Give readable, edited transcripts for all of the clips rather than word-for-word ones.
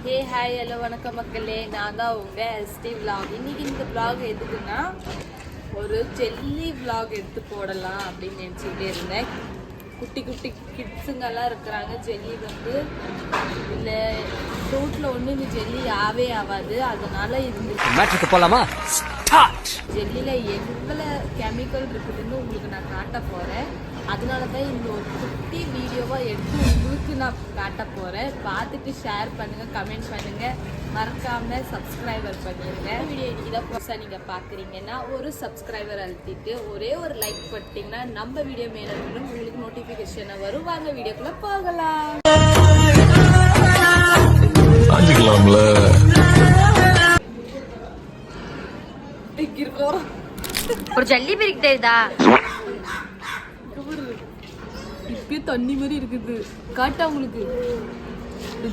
Hey hi hello வணக்கம் மக்களே, நான் தான் உங்கள் எஸ்டி விலாக். இன்றைக்கி இந்த விலாக் எதுக்குன்னா ஒரு ஜெல்லி விலாக் எடுத்து போடலாம் அப்படின்னு நினச்சிக்கிட்டே இருந்தேன். குட்டி குட்டி கிட்ஸுங்கெல்லாம் இருக்கிறாங்க. ஜெல்லி வந்து இல்லை ஃப்ரூட்டில் ஒன்று இந்த ஜெல்லி ஆகாது. அதனால் இது போகலாமா? ஜெல்லியில் எவ்வளோ கெமிக்கல் இருக்குதுன்னு உங்களுக்கு நான் காட்ட போகிறேன். அதனால தான் இந்த ஒரு குட்டி வீடியோவாக எடுத்து உங்களுக்கு நான் காட்ட போகிறேன். பார்த்துட்டு ஷேர் பண்ணுங்கள், கமெண்ட் பண்ணுங்கள், மறக்காமல் சப்ஸ்கிரைபர் பண்ணிடுங்க. வீடியோ இன்றைக்கி தான் புதுசாக நீங்கள் பார்க்குறீங்கன்னா ஒரு சப்ஸ்கிரைபர் அழுத்திட்டு ஒரே ஒரு லைக் பண்ணிட்டீங்கன்னா நம்ம வீடியோ மேலே உங்களுக்கு நோட்டிஃபிகேஷனை வரும். வாங்க வீடியோக்குள்ளே போகலாம். ஒரு ஜல்லி பிரிக் தெரியுதா? இப்பயும் தண்ணி மாதிரி இருக்குது. காட்டா உங்களுக்கு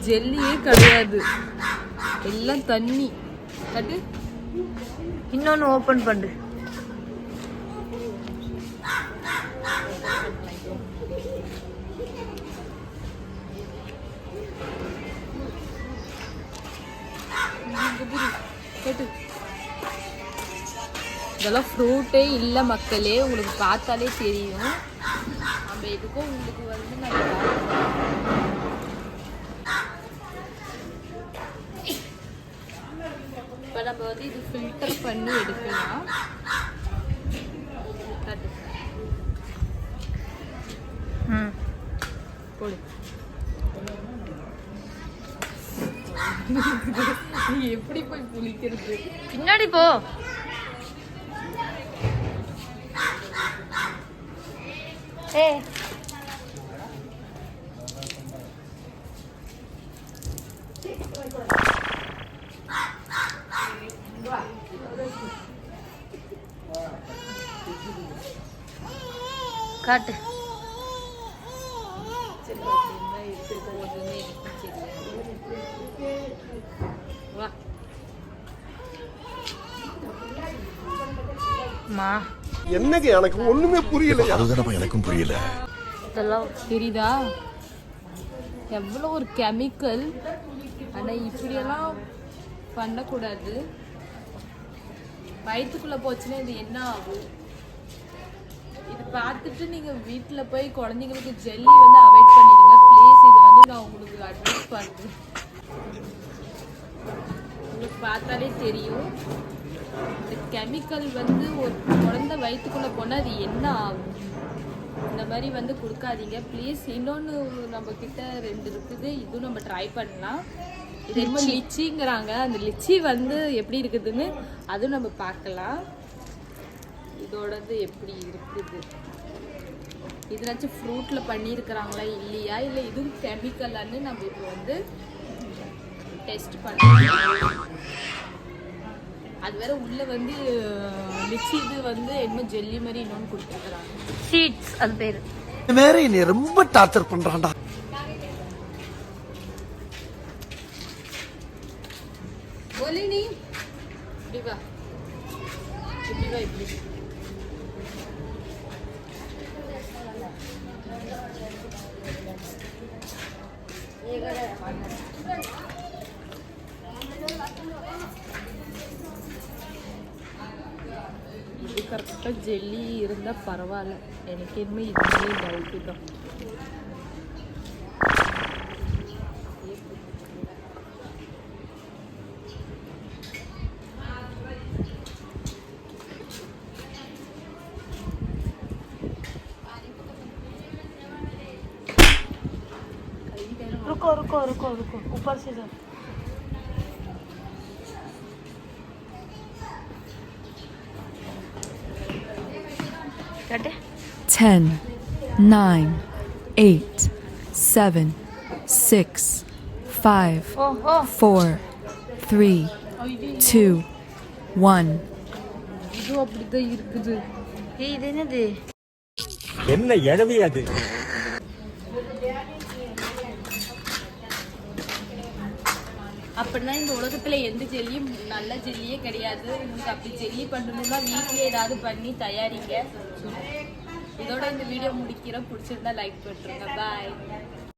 ஜெல்லியே கிடையாது, எல்லாம் தண்ணி. காட்டு. இன்னொன்னு ஓபன் பண்ணு. கேட்டு இதெல்லாம் ஃப்ரூட்டே இல்லை மக்களே, உங்களுக்கு பார்த்தாலே தெரியும். நம்ம எதுக்கும் உங்களுக்கு வந்து இப்போ நம்ம வந்து இது ஃபில்டர் பண்ணி எடுக்கலாம். போடு. எப்படி போய் புளிக்கிறது? பின்னாடி போ. காட்டு. என்னங்க எனக்கு ஒண்ணுமே புரியல. அதுதானப்பா எனக்கும் புரியல. இதெல்லாம் தெரியுதா எவ்வளோ ஒரு கெமிக்கல். ஆனால் இப்படியெல்லாம் பண்ணக்கூடாது. வயிற்றுக்குள்ளே போச்சுன்னா இது என்ன ஆகும்? இது பார்த்துட்டு நீங்கள் வீட்டில் போய் குழந்தைங்களுக்கு ஜெல்லி வந்து அவாய்ட் பண்ணிடுங்க ப்ளீஸ். இது வந்து நான் உங்களுக்கு அட்வைஸ் பண்ணுறேன். உங்களுக்கு பார்த்தாலே தெரியும் இந்த கெமிக்கல் வந்து ஒரு குழந்தை வயிற்றுக்குள்ளே போனால் அது என்ன ஆகும். இந்த மாதிரி வந்து கொடுக்காதீங்க ப்ளீஸ். இன்னொன்று நம்மக்கிட்ட 2 இருக்குது, இதுவும் நம்ம ட்ரை பண்ணலாம். இது ரொம்ப லிச்சிங்கிறாங்க. அந்த லிச்சி வந்து எப்படி இருக்குதுன்னு அதுவும் நம்ம பார்க்கலாம். இதோடது எப்படி இருக்குது, இதுனாச்சும் ஃப்ரூட்டில் பண்ணியிருக்கிறாங்களா இல்லையா, இல்லை இதுவும் கெமிக்கலான்னு நம்ம இப்போ வந்து டெஸ்ட் பண்ணலாம். அது வேற உள்ள வந்து லிச்சி இது வந்து என்ன ஜெல்லி மாதிரி இன்னொன்று கொடுத்துருக்குறாங்க. சீட்ஸ் அது பேரு. வேற என்னை ரொம்ப டார்ச்சர் பண்றான்டா. बोली नहीं दिवा दिवा इडली இது கரெக்டாக ஜெல்லி இருந்தால் பரவாயில்ல. எனக்கு எதுவுமே இதுவே டவுட்டு தான். रुको रुको रुको रुको, ऊपर से जाओ. काटे. 10, 9, 8, 7, 6, 5, 4, 3, 2, 1. இது அப்படிதான் இருக்குது. இது என்னது? என்ன எழவி அது? அப்படின்னா இந்த உலகத்துல எந்த ஜெல்லியும் நல்ல ஜெல்லியே கிடையாது. உங்களுக்கு அப்படி ஜெல்லி பண்ணணும்னா வீட்லயே ஏதாவது பண்ணி தயாரிங்க. இதோட இந்த வீடியோ முடிக்கிறோம். பிடிச்சிருந்தா லைக் போட்டுருங்க. பாய்.